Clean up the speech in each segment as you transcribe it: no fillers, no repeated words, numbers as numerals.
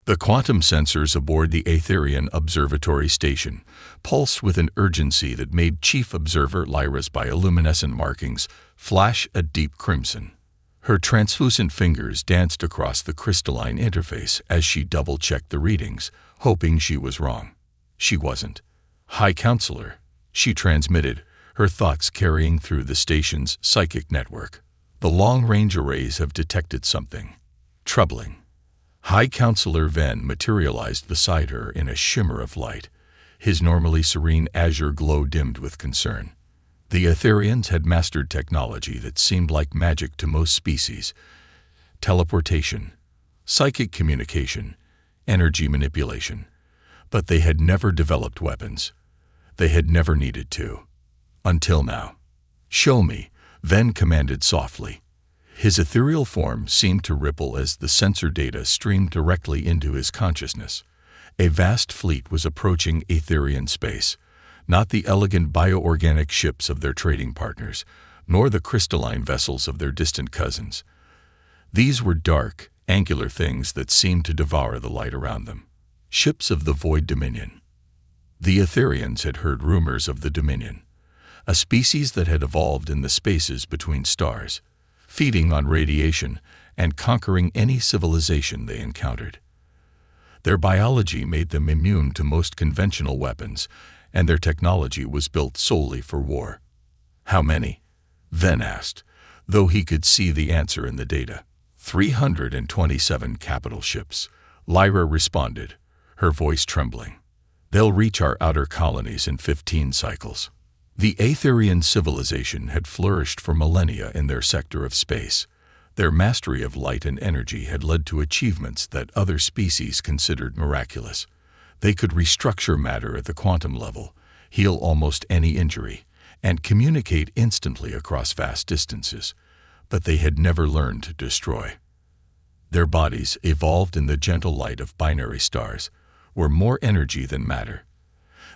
The quantum sensors aboard the Aetherian Observatory Station pulsed with an urgency that made Chief Observer Lyra's bioluminescent markings flash a deep crimson. Her translucent fingers danced across the crystalline interface as she double-checked the readings, hoping she was wrong. She wasn't. "High Counselor," she transmitted, her thoughts carrying through the station's psychic network. "The long-range arrays have detected something troubling." High Counselor Ven materialized beside her in a shimmer of light, his normally serene azure glow dimmed with concern. The Aetherians had mastered technology that seemed like magic to most species: teleportation, psychic communication, energy manipulation. But they had never developed weapons. They had never needed to. Until now. "Show me," Ven commanded softly. His ethereal form seemed to ripple as the sensor data streamed directly into his consciousness. A vast fleet was approaching Aetherian space, not the elegant bioorganic ships of their trading partners, nor the crystalline vessels of their distant cousins. These were dark, angular things that seemed to devour the light around them. Ships of the Void Dominion. The Aetherians had heard rumors of the Dominion, a species that had evolved in the spaces between stars, feeding on radiation and conquering any civilization they encountered. Their biology made them immune to most conventional weapons, and their technology was built solely for war. "How many?" Ven asked, though he could see the answer in the data. 327 capital ships, Lyra responded, her voice trembling. "They'll reach our outer colonies in 15 cycles." The Aetherian civilization had flourished for millennia in their sector of space. Their mastery of light and energy had led to achievements that other species considered miraculous. They could restructure matter at the quantum level, heal almost any injury, and communicate instantly across vast distances, but they had never learned to destroy. Their bodies, evolved in the gentle light of binary stars, were more energy than matter.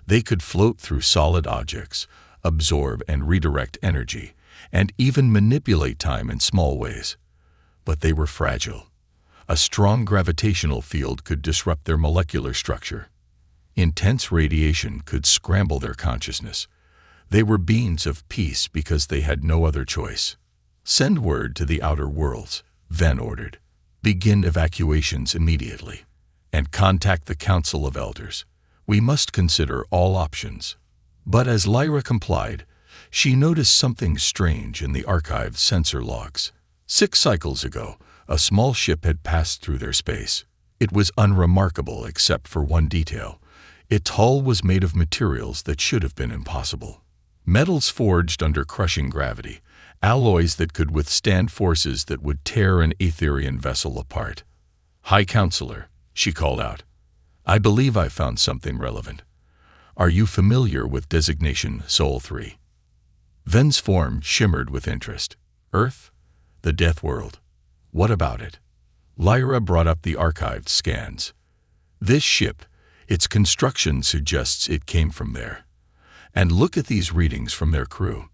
They could float through solid objects, absorb and redirect energy, and even manipulate time in small ways. But they were fragile. A strong gravitational field could disrupt their molecular structure. Intense radiation could scramble their consciousness. They were beings of peace because they had no other choice. "Send word to the outer worlds," Ven ordered. "Begin evacuations immediately. And contact the Council of Elders. We must consider all options." But as Lyra complied, she noticed something strange in the archived sensor logs. 6 cycles ago, a small ship had passed through their space. It was unremarkable except for one detail. Its hull was made of materials that should have been impossible. Metals forged under crushing gravity, alloys that could withstand forces that would tear an Aetherian vessel apart. "High Counselor," she called out, "I believe I found something relevant. Are you familiar with designation Sol 3? Ven's form shimmered with interest. "Earth? The Death World. What about it?" Lyra brought up the archived scans. "This ship, its construction suggests it came from there. And look at these readings from their crew."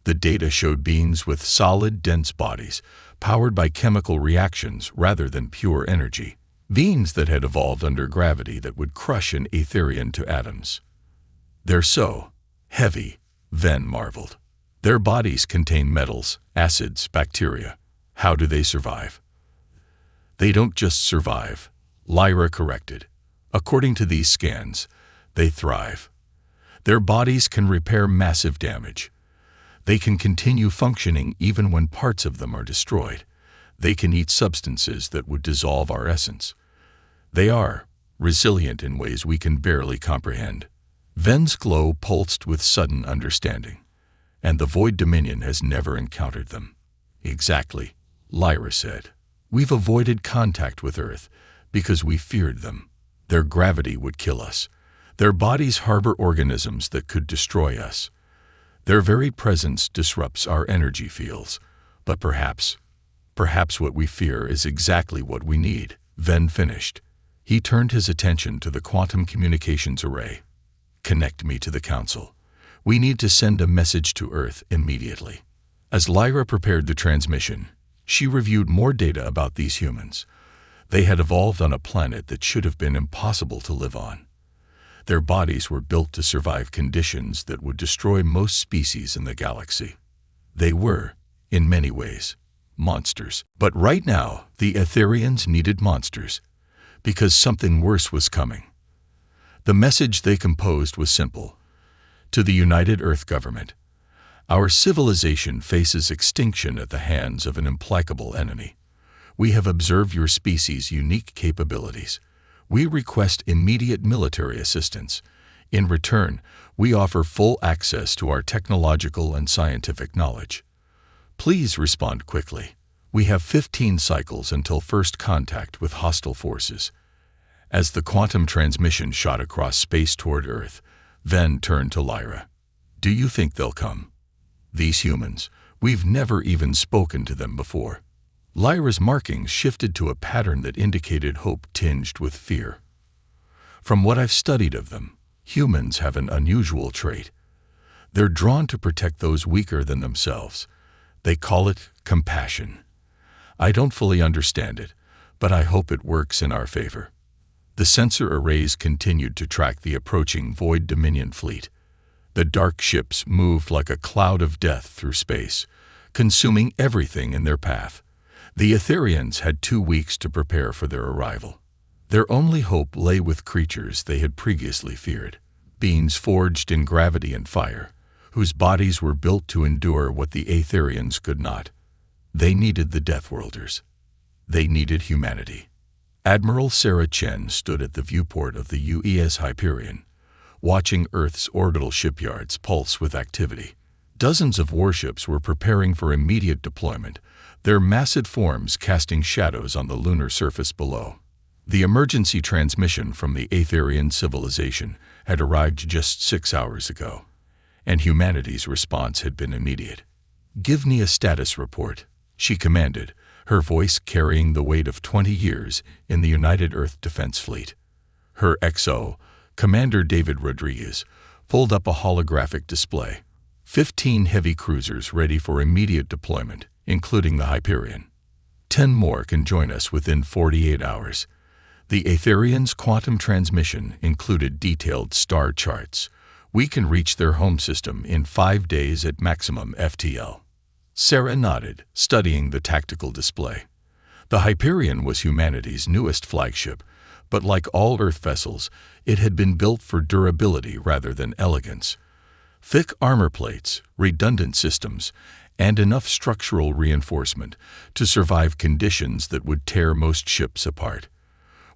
The data showed beings with solid, dense bodies, powered by chemical reactions rather than pure energy. Beings that had evolved under gravity that would crush an Aetherian to atoms. "They're so heavy," Ven marveled. "Their bodies contain metals, acids, bacteria. How do they survive?" "They don't just survive," Lyra corrected. "According to these scans, they thrive. Their bodies can repair massive damage. They can continue functioning even when parts of them are destroyed. They can eat substances that would dissolve our essence. They are resilient in ways we can barely comprehend." Ven's glow pulsed with sudden understanding. "And the Void Dominion has never encountered them." "Exactly," Lyra said. "We've avoided contact with Earth because we feared them. Their gravity would kill us. Their bodies harbor organisms that could destroy us. Their very presence disrupts our energy fields. But perhaps what we fear is exactly what we need," Ven finished. He turned his attention to the quantum communications array. "Connect me to the Council. We need to send a message to Earth immediately." As Lyra prepared the transmission, she reviewed more data about these humans. They had evolved on a planet that should have been impossible to live on. Their bodies were built to survive conditions that would destroy most species in the galaxy. They were, in many ways, monsters. But right now, the Etherians needed monsters, because something worse was coming. The message they composed was simple. To the United Earth government, our civilization faces extinction at the hands of an implacable enemy. We have observed your species' unique capabilities. We request immediate military assistance. In return, we offer full access to our technological and scientific knowledge. Please respond quickly. We have 15 cycles until first contact with hostile forces. As the quantum transmission shot across space toward Earth, Ven turned to Lyra. Do you think they'll come? These humans, we've never even spoken to them before. Lyra's markings shifted to a pattern that indicated hope tinged with fear. From what I've studied of them, humans have an unusual trait. They're drawn to protect those weaker than themselves. They call it compassion. I don't fully understand it, but I hope it works in our favor. The sensor arrays continued to track the approaching Void Dominion fleet. The dark ships moved like a cloud of death through space, consuming everything in their path. The Etherians had 2 weeks to prepare for their arrival. Their only hope lay with creatures they had previously feared, beings forged in gravity and fire, whose bodies were built to endure what the Etherians could not. They needed the Deathworlders. They needed humanity. Admiral Sarah Chen stood at the viewport of the UES Hyperion, watching Earth's orbital shipyards pulse with activity. Dozens of warships were preparing for immediate deployment, their massive forms casting shadows on the lunar surface below. The emergency transmission from the Etherian civilization had arrived just 6 hours ago, and humanity's response had been immediate. Give me a status report, she commanded, her voice carrying the weight of 20 years in the United Earth Defense Fleet. Her XO, Commander David Rodriguez, pulled up a holographic display. 15 heavy cruisers ready for immediate deployment, including the Hyperion. 10 more can join us within 48 hours. The Etherians' quantum transmission included detailed star charts. We can reach their home system in 5 days at maximum FTL. Sarah nodded, studying the tactical display. The Hyperion was humanity's newest flagship, but like all Earth vessels, it had been built for durability rather than elegance. Thick armor plates, redundant systems, and enough structural reinforcement to survive conditions that would tear most ships apart.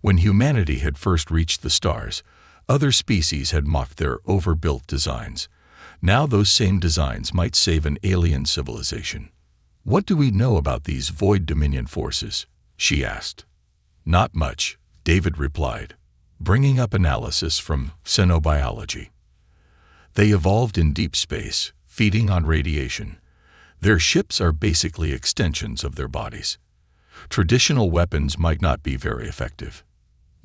When humanity had first reached the stars, other species had mocked their overbuilt designs. Now those same designs might save an alien civilization. What do we know about these Void Dominion forces? She asked. Not much, David replied, bringing up analysis from xenobiology. They evolved in deep space, feeding on radiation. Their ships are basically extensions of their bodies. Traditional weapons might not be very effective.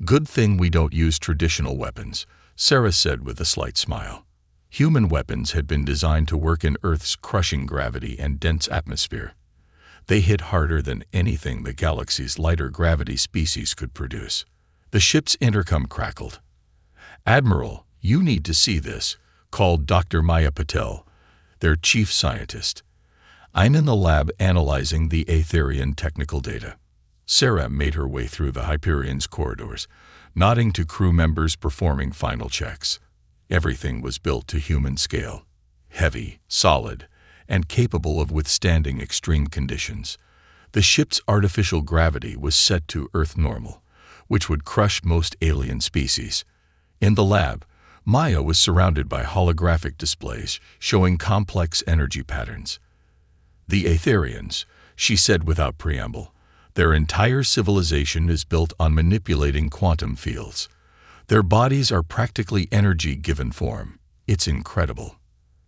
Good thing we don't use traditional weapons, Sarah said with a slight smile. Human weapons had been designed to work in Earth's crushing gravity and dense atmosphere. They hit harder than anything the galaxy's lighter gravity species could produce. The ship's intercom crackled. Admiral, you need to see this, called Dr. Maya Patel, their chief scientist. I'm in the lab analyzing the Etherian technical data. Sarah made her way through the Hyperion's corridors, nodding to crew members performing final checks. Everything was built to human scale, heavy, solid, and capable of withstanding extreme conditions. The ship's artificial gravity was set to Earth normal, which would crush most alien species. In the lab, Maya was surrounded by holographic displays showing complex energy patterns. The Etherians, she said without preamble, their entire civilization is built on manipulating quantum fields. Their bodies are practically energy given form. It's incredible.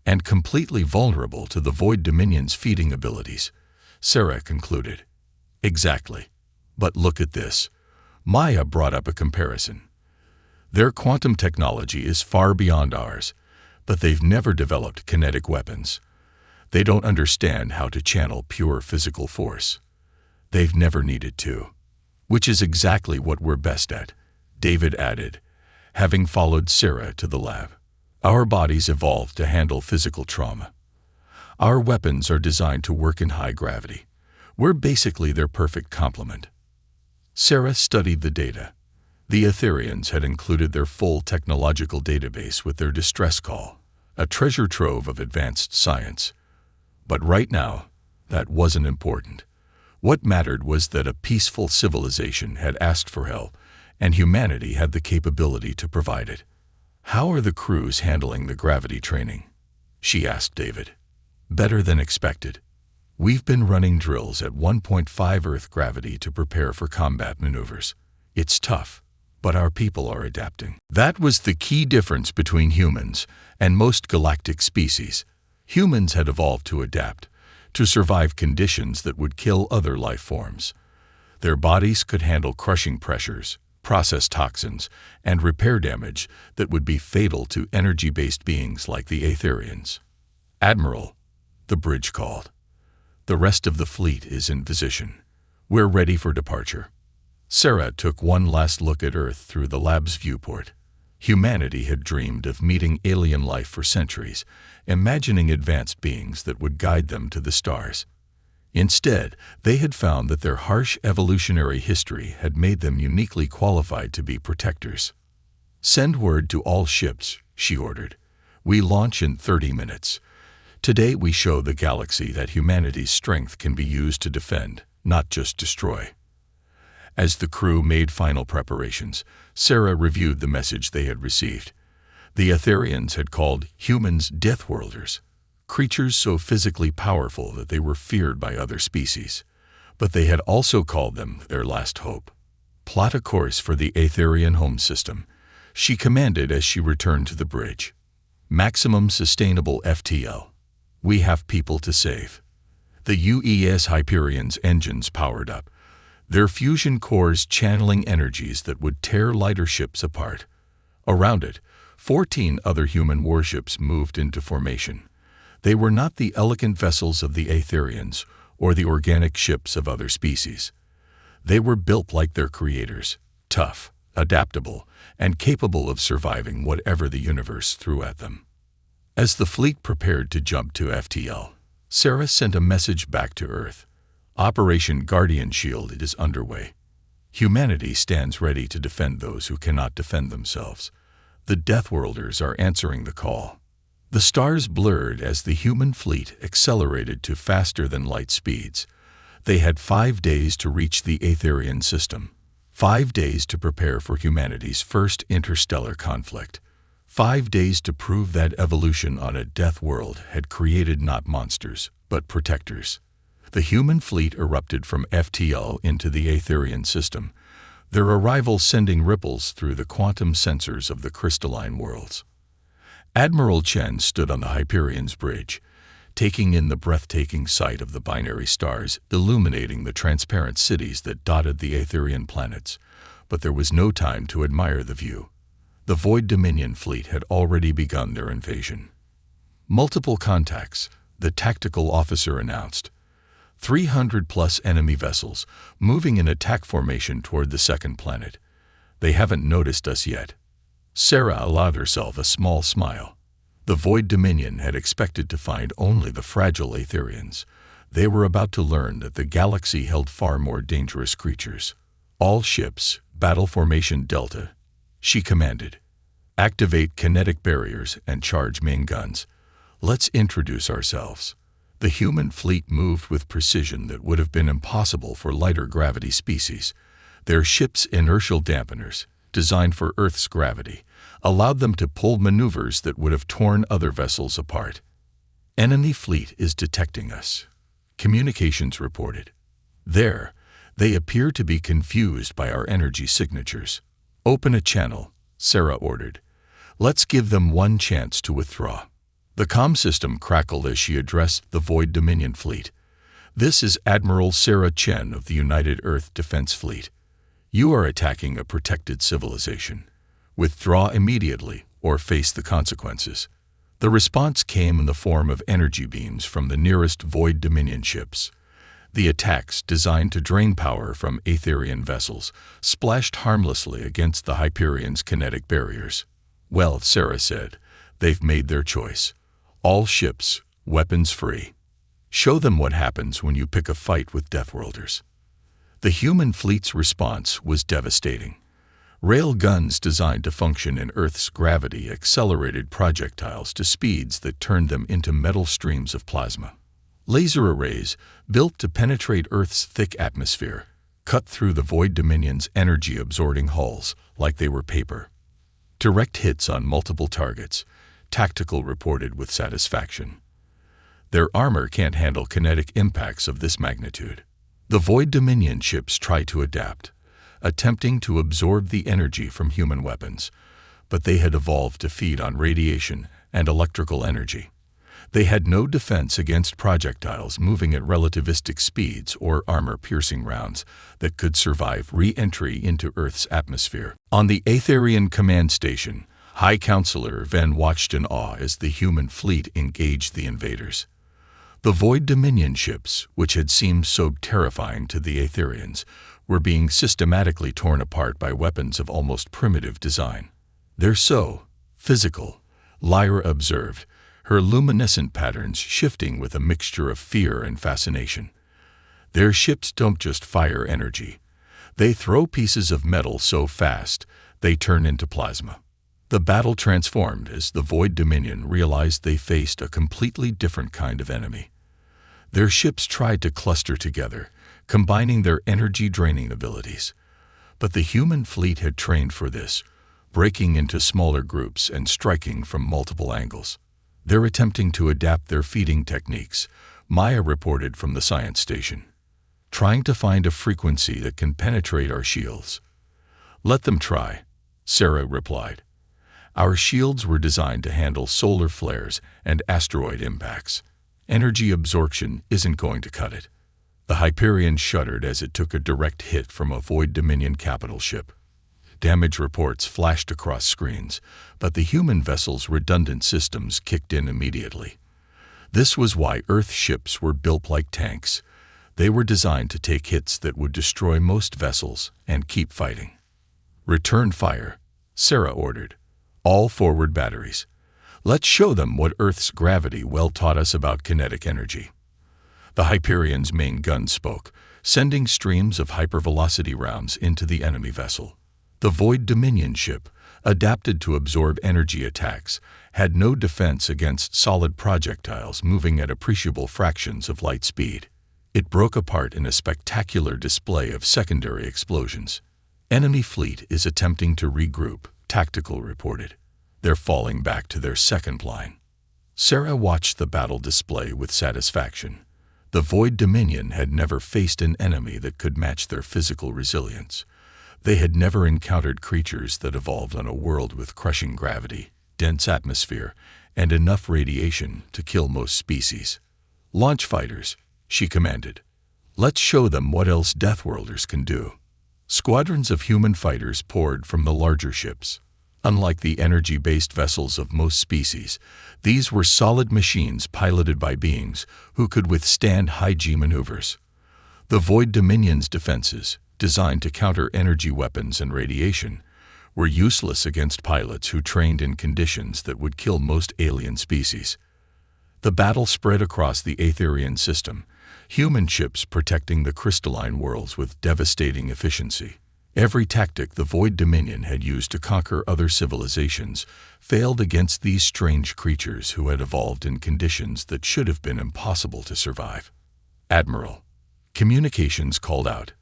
And completely vulnerable to the Void Dominion's feeding abilities, Sarah concluded. Exactly. But look at this. Maya brought up a comparison. Their quantum technology is far beyond ours, but they've never developed kinetic weapons. They don't understand how to channel pure physical force. They've never needed to. Which is exactly what we're best at, David added, having followed Sarah to the lab. Our bodies evolved to handle physical trauma. Our weapons are designed to work in high gravity. We're basically their perfect complement. Sarah studied the data. The Etherians had included their full technological database with their distress call, a treasure trove of advanced science. But right now, that wasn't important. What mattered was that a peaceful civilization had asked for help, and humanity had the capability to provide it. "How are the crews handling the gravity training?" she asked David. "Better than expected. We've been running drills at 1.5 Earth gravity to prepare for combat maneuvers. It's tough, but our people are adapting." That was the key difference between humans and most galactic species. Humans had evolved to adapt, to survive conditions that would kill other life forms. Their bodies could handle crushing pressures, process toxins, and repair damage that would be fatal to energy-based beings like the Etherians. "Admiral," the bridge called. "The rest of the fleet is in position. We're ready for departure." Sarah took one last look at Earth through the lab's viewport. Humanity had dreamed of meeting alien life for centuries, imagining advanced beings that would guide them to the stars. Instead, they had found that their harsh evolutionary history had made them uniquely qualified to be protectors. "Send word to all ships," she ordered. "We launch in 30 minutes. Today we show the galaxy that humanity's strength can be used to defend, not just destroy." As the crew made final preparations, Sarah reviewed the message they had received. The Etherians had called humans Deathworlders, creatures so physically powerful that they were feared by other species. But they had also called them their last hope. "Plot a course for the Etherian home system," she commanded as she returned to the bridge. "Maximum sustainable FTL. We have people to save." The UES Hyperion's engines powered up, their fusion cores channeling energies that would tear lighter ships apart. Around it, 14 other human warships moved into formation. They were not the elegant vessels of the Etherians or the organic ships of other species. They were built like their creators, tough, adaptable, and capable of surviving whatever the universe threw at them. As the fleet prepared to jump to FTL, Sarah sent a message back to Earth. "Operation Guardian Shield is underway. Humanity stands ready to defend those who cannot defend themselves. The Deathworlders are answering the call." The stars blurred as the human fleet accelerated to faster-than-light speeds. They had 5 days to reach the Etherian system, 5 days to prepare for humanity's first interstellar conflict, 5 days to prove that evolution on a death world had created not monsters, but protectors. The human fleet erupted from FTL into the Etherian system, their arrival sending ripples through the quantum sensors of the crystalline worlds. Admiral Chen stood on the Hyperion's bridge, taking in the breathtaking sight of the binary stars illuminating the transparent cities that dotted the Etherian planets, but there was no time to admire the view. The Void Dominion fleet had already begun their invasion. "Multiple contacts," the tactical officer announced. 300-plus enemy vessels, moving in attack formation toward the second planet. "They haven't noticed us yet." Sarah allowed herself a small smile. The Void Dominion had expected to find only the fragile Etherians. They were about to learn that the galaxy held far more dangerous creatures. "All ships, battle formation Delta," she commanded. "Activate kinetic barriers and charge main guns. Let's introduce ourselves." The human fleet moved with precision that would have been impossible for lighter gravity species. Their ships' inertial dampeners, designed for Earth's gravity, allowed them to pull maneuvers that would have torn other vessels apart. "Enemy fleet is detecting us," communications reported. "There, they appear to be confused by our energy signatures." "Open a channel," Sarah ordered. "Let's give them one chance to withdraw." The comm system crackled as she addressed the Void Dominion fleet. "This is Admiral Sarah Chen of the United Earth Defense Fleet. You are attacking a protected civilization. Withdraw immediately or face the consequences." The response came in the form of energy beams from the nearest Void Dominion ships. The attacks, designed to drain power from Aetherian vessels, splashed harmlessly against the Hyperion's kinetic barriers. "Well," Sarah said, "they've made their choice. All ships, weapons free. Show them what happens when you pick a fight with Deathworlders." The human fleet's response was devastating. Rail guns designed to function in Earth's gravity accelerated projectiles to speeds that turned them into metal streams of plasma. Laser arrays, built to penetrate Earth's thick atmosphere, cut through the Void Dominion's energy-absorbing hulls like they were paper. Direct hits on multiple targets, Tactical reported with satisfaction. Their armor can't handle kinetic impacts of this magnitude. The Void Dominion ships try to adapt, attempting to absorb the energy from human weapons, but they had evolved to feed on radiation and electrical energy. They had no defense against projectiles moving at relativistic speeds or armor-piercing rounds that could survive re-entry into Earth's atmosphere. On the Aetherian command station, High Counselor Ven watched in awe as the human fleet engaged the invaders. The Void Dominion ships, which had seemed so terrifying to the Aetherians, were being systematically torn apart by weapons of almost primitive design. "They're so physical," Lyra observed, her luminescent patterns shifting with a mixture of fear and fascination. "Their ships don't just fire energy. They throw pieces of metal so fast they turn into plasma." The battle transformed as the Void Dominion realized they faced a completely different kind of enemy. Their ships tried to cluster together, combining their energy-draining abilities. But the human fleet had trained for this, breaking into smaller groups and striking from multiple angles. "They're attempting to adapt their feeding techniques," Maya reported from the science station. "Trying to find a frequency that can penetrate our shields." "Let them try," Sarah replied. "Our shields were designed to handle solar flares and asteroid impacts. Energy absorption isn't going to cut it." The Hyperion shuddered as it took a direct hit from a Void Dominion capital ship. Damage reports flashed across screens, but the human vessel's redundant systems kicked in immediately. This was why Earth ships were built like tanks. They were designed to take hits that would destroy most vessels and keep fighting. "Return fire," Sarah ordered. "All forward batteries. Let's show them what Earth's gravity well taught us about kinetic energy." The Hyperion's main gun spoke, sending streams of hypervelocity rounds into the enemy vessel. The Void Dominion ship, adapted to absorb energy attacks, had no defense against solid projectiles moving at appreciable fractions of light speed. It broke apart in a spectacular display of secondary explosions. "Enemy fleet is attempting to regroup," Tactical reported. "They're falling back to their second line." Sarah watched the battle display with satisfaction. The Void Dominion had never faced an enemy that could match their physical resilience. They had never encountered creatures that evolved on a world with crushing gravity, dense atmosphere, and enough radiation to kill most species. "Launch fighters," she commanded. "Let's show them what else Deathworlders can do." Squadrons of human fighters poured from the larger ships. Unlike the energy-based vessels of most species, these were solid machines piloted by beings who could withstand high-G maneuvers. The Void Dominion's defenses, designed to counter energy weapons and radiation, were useless against pilots who trained in conditions that would kill most alien species. The battle spread across the Aetherian system, human ships protecting the crystalline worlds with devastating efficiency. Every tactic the Void Dominion had used to conquer other civilizations failed against these strange creatures who had evolved in conditions that should have been impossible to survive. "Admiral," communications called out.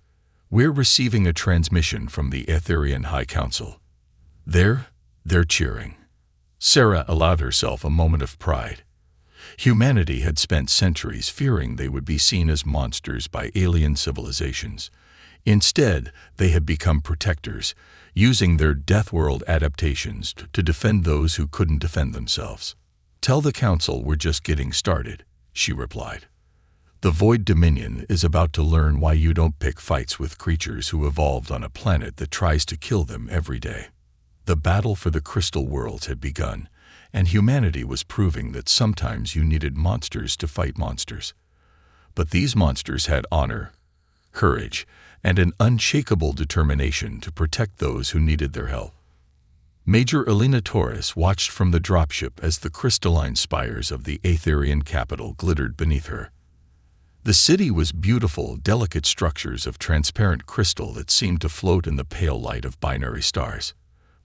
"We're receiving a transmission from the Aetherian High Council." They're cheering. Sarah allowed herself a moment of pride. Humanity had spent centuries fearing they would be seen as monsters by alien civilizations. Instead, they had become protectors, using their Deathworld adaptations to defend those who couldn't defend themselves. "Tell the Council we're just getting started," she replied. "The Void Dominion is about to learn why you don't pick fights with creatures who evolved on a planet that tries to kill them every day." The battle for the crystal worlds had begun, and humanity was proving that sometimes you needed monsters to fight monsters. But these monsters had honor, courage, and an unshakable determination to protect those who needed their help. Major Elena Torres watched from the dropship as the crystalline spires of the Aetherian capital glittered beneath her. The city was beautiful, delicate structures of transparent crystal that seemed to float in the pale light of binary stars.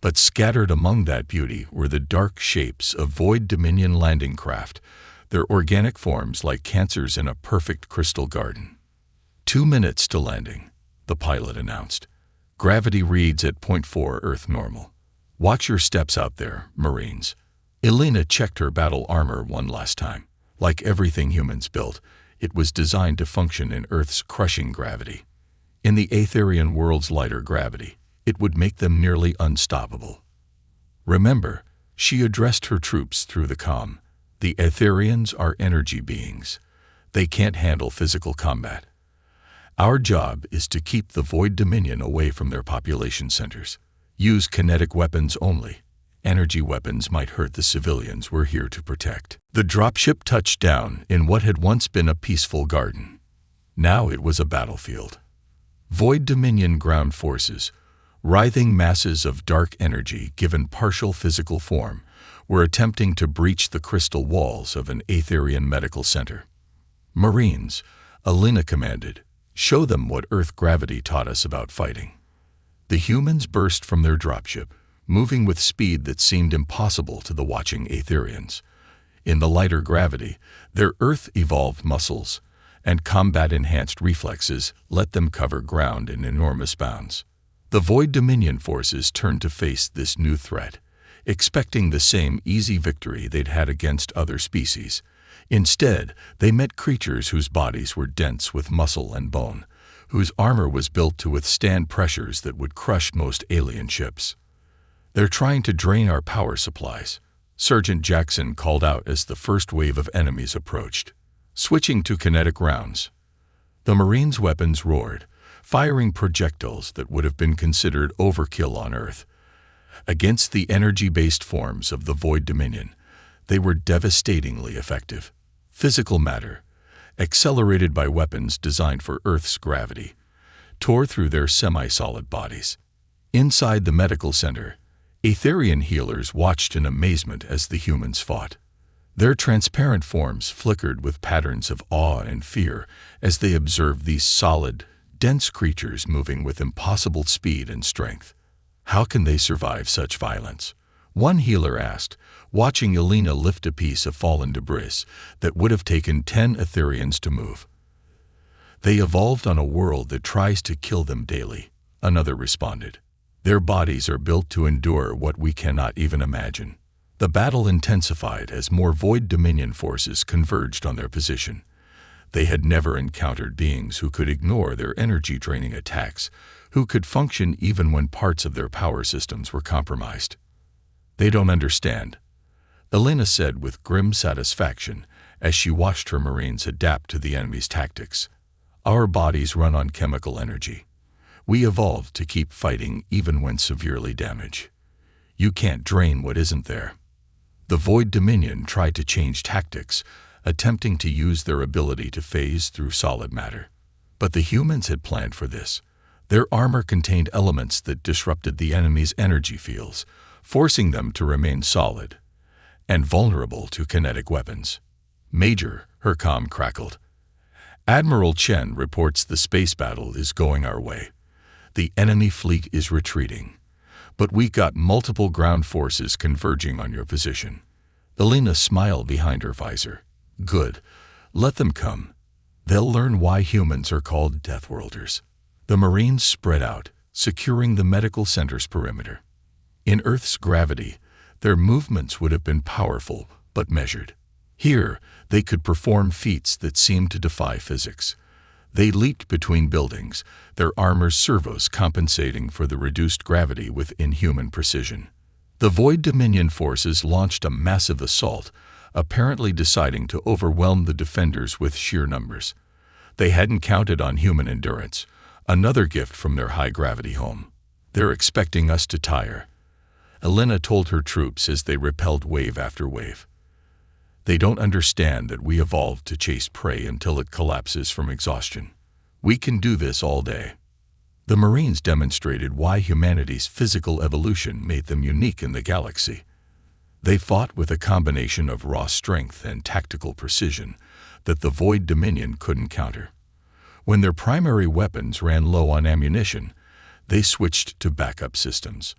But scattered among that beauty were the dark shapes of Void Dominion landing craft, their organic forms like cancers in a perfect crystal garden. 2 minutes to landing, the pilot announced. Gravity reads at 0.4 Earth normal. Watch your steps out there, Marines. Elena checked her battle armor one last time. Like everything humans built, it was designed to function in Earth's crushing gravity. In the Aetherian world's lighter gravity, it would make them nearly unstoppable. Remember, she addressed her troops through the comm. The Aetherians are energy beings. They can't handle physical combat. Our job is to keep the Void Dominion away from their population centers. Use kinetic weapons only. Energy weapons might hurt the civilians we're here to protect. The dropship touched down in what had once been a peaceful garden. Now it was a battlefield. Void Dominion ground forces, writhing masses of dark energy given partial physical form, were attempting to breach the crystal walls of an Aetherian medical center. Marines, Elena commanded, show them what Earth gravity taught us about fighting. The humans burst from their dropship, moving with speed that seemed impossible to the watching Aetherians. In the lighter gravity, their Earth-evolved muscles and combat-enhanced reflexes let them cover ground in enormous bounds. The Void Dominion forces turned to face this new threat, expecting the same easy victory they'd had against other species. Instead, they met creatures whose bodies were dense with muscle and bone, whose armor was built to withstand pressures that would crush most alien ships. They're trying to drain our power supplies, Sergeant Jackson called out as the first wave of enemies approached. Switching to kinetic rounds. The Marines' weapons roared, firing projectiles that would have been considered overkill on Earth. Against the energy-based forms of the Void Dominion, they were devastatingly effective. Physical matter, accelerated by weapons designed for Earth's gravity, tore through their semi-solid bodies. Inside the medical center, Aetherian healers watched in amazement as the humans fought. Their transparent forms flickered with patterns of awe and fear as they observed these solid, dense creatures moving with impossible speed and strength. How can they survive such violence? One healer asked, watching Elena lift a piece of fallen debris that would have taken 10 Aetherians to move. They evolved on a world that tries to kill them daily, another responded. Their bodies are built to endure what we cannot even imagine. The battle intensified as more Void Dominion forces converged on their position. They had never encountered beings who could ignore their energy-draining attacks, who could function even when parts of their power systems were compromised. They don't understand, Elena said with grim satisfaction as she watched her Marines adapt to the enemy's tactics. Our bodies run on chemical energy. We evolved to keep fighting even when severely damaged. You can't drain what isn't there. The Void Dominion tried to change tactics, attempting to use their ability to phase through solid matter. But the humans had planned for this. Their armor contained elements that disrupted the enemy's energy fields, forcing them to remain solid and vulnerable to kinetic weapons. Major, her comm crackled. Admiral Chen reports the space battle is going our way. The enemy fleet is retreating, but we got multiple ground forces converging on your position. Elena smiled behind her visor. Good. Let them come. They'll learn why humans are called Deathworlders. The Marines spread out, securing the medical center's perimeter. In Earth's gravity, their movements would have been powerful but measured. Here, they could perform feats that seemed to defy physics. They leaped between buildings, their armor's servos compensating for the reduced gravity with inhuman precision. The Void Dominion forces launched a massive assault, apparently deciding to overwhelm the defenders with sheer numbers. They hadn't counted on human endurance, another gift from their high-gravity home. They're expecting us to tire, Elena told her troops as they repelled wave after wave. They don't understand that we evolved to chase prey until it collapses from exhaustion. We can do this all day. The Marines demonstrated why humanity's physical evolution made them unique in the galaxy. They fought with a combination of raw strength and tactical precision that the Void Dominion couldn't counter. When their primary weapons ran low on ammunition, they switched to backup systems.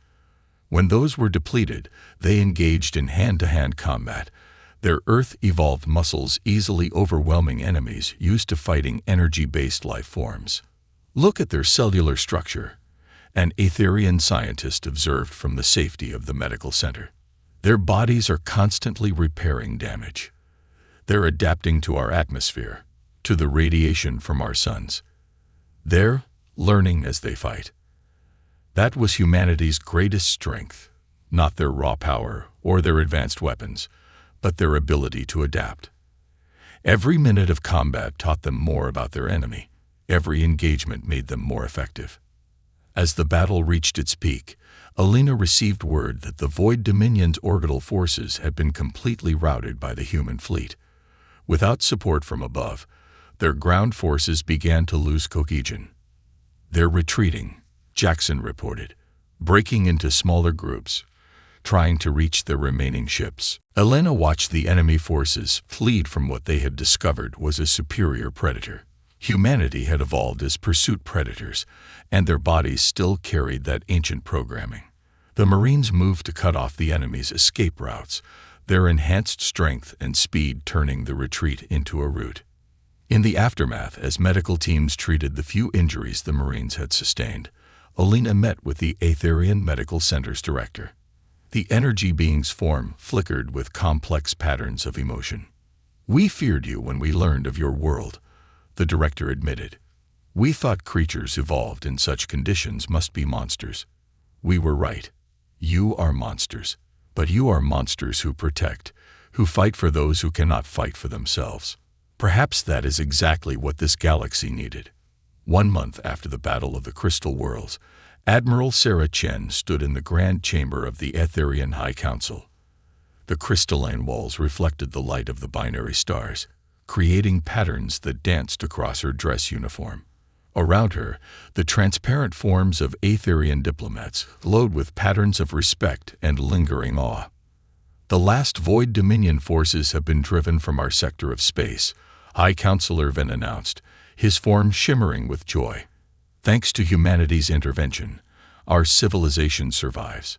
When those were depleted, they engaged in hand-to-hand combat, their Earth-evolved muscles easily overwhelming enemies used to fighting energy-based life forms. Look at their cellular structure, an Aetherian scientist observed from the safety of the medical center. Their bodies are constantly repairing damage. They're adapting to our atmosphere, to the radiation from our suns. They're learning as they fight. That was humanity's greatest strength, not their raw power or their advanced weapons, but their ability to adapt. Every minute of combat taught them more about their enemy. Every engagement made them more effective. As the battle reached its peak, Alina received word that the Void Dominion's orbital forces had been completely routed by the human fleet. Without support from above, their ground forces began to lose cohesion. "They're retreating," Jackson reported, breaking into smaller groups, trying to reach their remaining ships. Elena watched the enemy forces flee from what they had discovered was a superior predator. Humanity had evolved as pursuit predators, and their bodies still carried that ancient programming. The Marines moved to cut off the enemy's escape routes, their enhanced strength and speed turning the retreat into a rout. In the aftermath, as medical teams treated the few injuries the Marines had sustained, Alina met with the Aetherian Medical Center's director. The energy being's form flickered with complex patterns of emotion. "We feared you when we learned of your world," the director admitted. "We thought creatures evolved in such conditions must be monsters. We were right. You are monsters. But you are monsters who protect, who fight for those who cannot fight for themselves." Perhaps that is exactly what this galaxy needed. 1 month after the Battle of the Crystal Worlds, Admiral Sarah Chen stood in the Grand Chamber of the Aetherian High Council. The crystalline walls reflected the light of the binary stars, creating patterns that danced across her dress uniform. Around her, the transparent forms of Aetherian diplomats glowed with patterns of respect and lingering awe. "The last Void Dominion forces have been driven from our sector of space," High Counselor Ven announced, his form shimmering with joy. "Thanks to humanity's intervention, our civilization survives.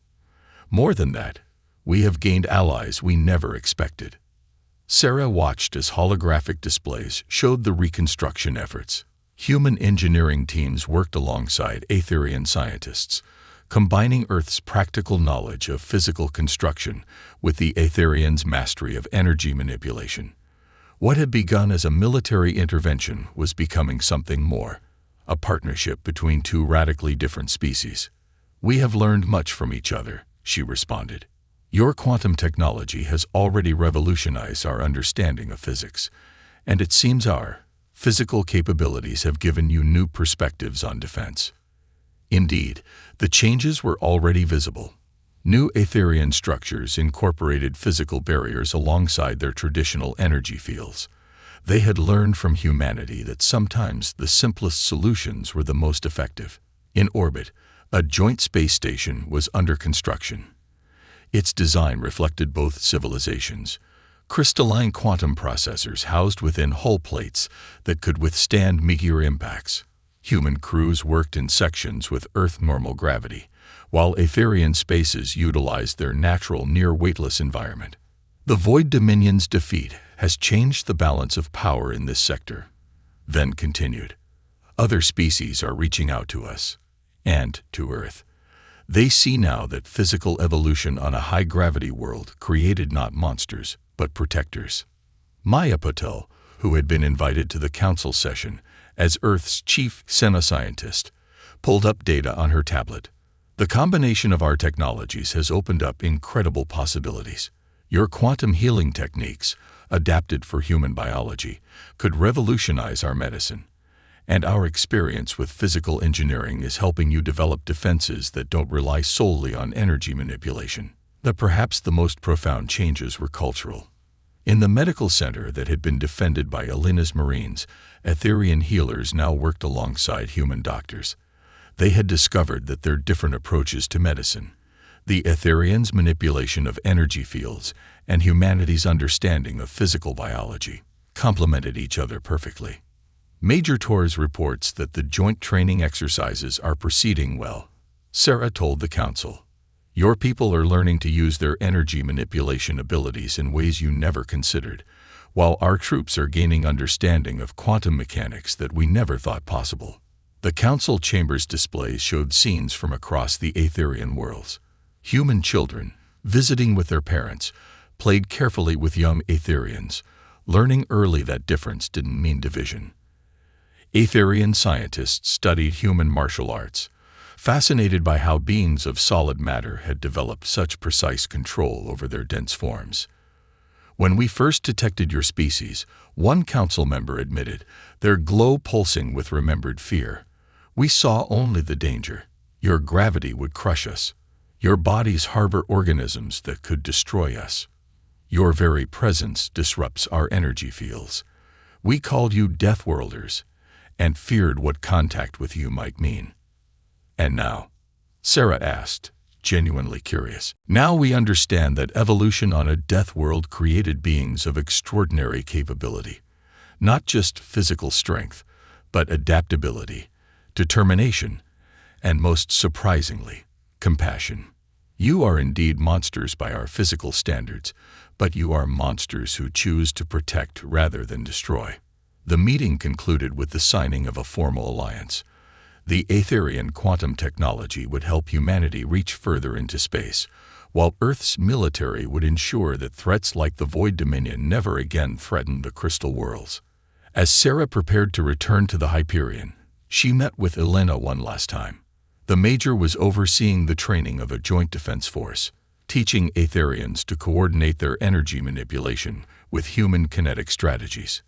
More than that, we have gained allies we never expected." Sarah watched as holographic displays showed the reconstruction efforts. Human engineering teams worked alongside Aetherian scientists, combining Earth's practical knowledge of physical construction with the Aetherians' mastery of energy manipulation. What had begun as a military intervention was becoming something more, a partnership between two radically different species. "We have learned much from each other," she responded. "Your quantum technology has already revolutionized our understanding of physics, and it seems our physical capabilities have given you new perspectives on defense." Indeed, the changes were already visible. New Aetherian structures incorporated physical barriers alongside their traditional energy fields. They had learned from humanity that sometimes the simplest solutions were the most effective. In orbit, a joint space station was under construction. Its design reflected both civilizations. Crystalline quantum processors housed within hull plates that could withstand meteor impacts. Human crews worked in sections with Earth normal gravity, while Aetherian spaces utilized their natural near-weightless environment. "The Void Dominion's defeat has changed the balance of power in this sector," Ven continued. "Other species are reaching out to us, and to Earth. They see now that physical evolution on a high-gravity world created not monsters, but protectors." Maya Patel, who had been invited to the council session as Earth's chief xenoscientist, pulled up data on her tablet. "The combination of our technologies has opened up incredible possibilities. Your quantum healing techniques, adapted for human biology, could revolutionize our medicine. And our experience with physical engineering is helping you develop defenses that don't rely solely on energy manipulation." That perhaps the most profound changes were cultural. In the medical center that had been defended by Alina's Marines, Etherian healers now worked alongside human doctors. They had discovered that their different approaches to medicine, the Etherians' manipulation of energy fields, and humanity's understanding of physical biology, complemented each other perfectly. Major Torres reports that the joint training exercises are proceeding well. Sarah told the council, "Your people are learning to use their energy manipulation abilities in ways you never considered, while our troops are gaining understanding of quantum mechanics that we never thought possible." The council chamber's displays showed scenes from across the Etherian worlds. Human children, visiting with their parents, played carefully with young Etherians, learning early that difference didn't mean division. Etherian scientists studied human martial arts, fascinated by how beings of solid matter had developed such precise control over their dense forms. "When we first detected your species," one council member admitted, "their glow pulsing with remembered fear. We saw only the danger. Your gravity would crush us. Your bodies harbor organisms that could destroy us. Your very presence disrupts our energy fields. We called you Deathworlders, and feared what contact with you might mean." "And now?" Sarah asked, genuinely curious. "Now we understand that evolution on a death world created beings of extraordinary capability. Not just physical strength, but adaptability, determination, and most surprisingly, compassion. You are indeed monsters by our physical standards, but you are monsters who choose to protect rather than destroy." The meeting concluded with the signing of a formal alliance. The Etherian quantum technology would help humanity reach further into space, while Earth's military would ensure that threats like the Void Dominion never again threatened the Crystal Worlds. As Sarah prepared to return to the Hyperion, she met with Elena one last time. The Major was overseeing the training of a joint defense force, teaching Etherians to coordinate their energy manipulation with human kinetic strategies.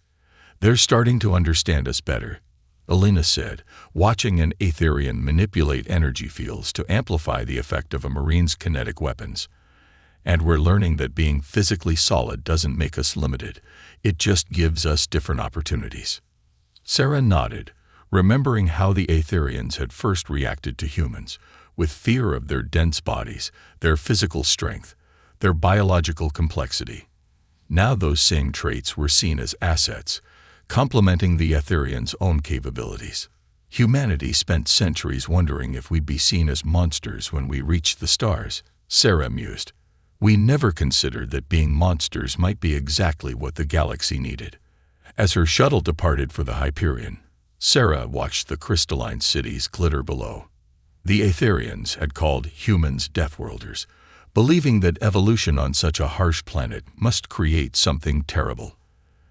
"They're starting to understand us better," Elena said, watching an Etherian manipulate energy fields to amplify the effect of a Marine's kinetic weapons. "And we're learning that being physically solid doesn't make us limited, it just gives us different opportunities." Sarah nodded, remembering how the Etherians had first reacted to humans, with fear of their dense bodies, their physical strength, their biological complexity. Now those same traits were seen as assets, complementing the Etherians' own capabilities. "Humanity spent centuries wondering if we'd be seen as monsters when we reached the stars," Sarah mused. "We never considered that being monsters might be exactly what the galaxy needed." As her shuttle departed for the Hyperion, Sarah watched the crystalline cities glitter below. The Etherians had called humans Deathworlders, believing that evolution on such a harsh planet must create something terrible.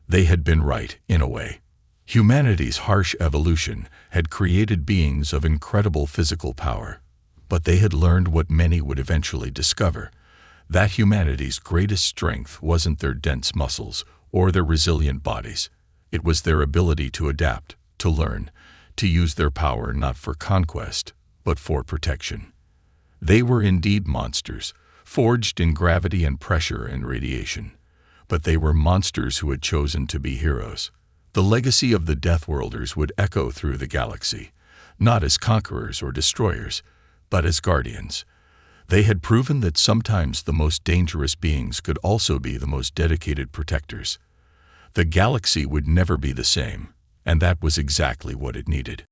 They had been right, in a way. Humanity's harsh evolution had created beings of incredible physical power, but they had learned what many would eventually discover, that humanity's greatest strength wasn't their dense muscles or their resilient bodies. It was their ability to adapt, to learn, to use their power not for conquest, but for protection. They were indeed monsters, forged in gravity and pressure and radiation. But they were monsters who had chosen to be heroes. The legacy of the Deathworlders would echo through the galaxy, not as conquerors or destroyers, but as guardians. They had proven that sometimes the most dangerous beings could also be the most dedicated protectors. The galaxy would never be the same, and that was exactly what it needed.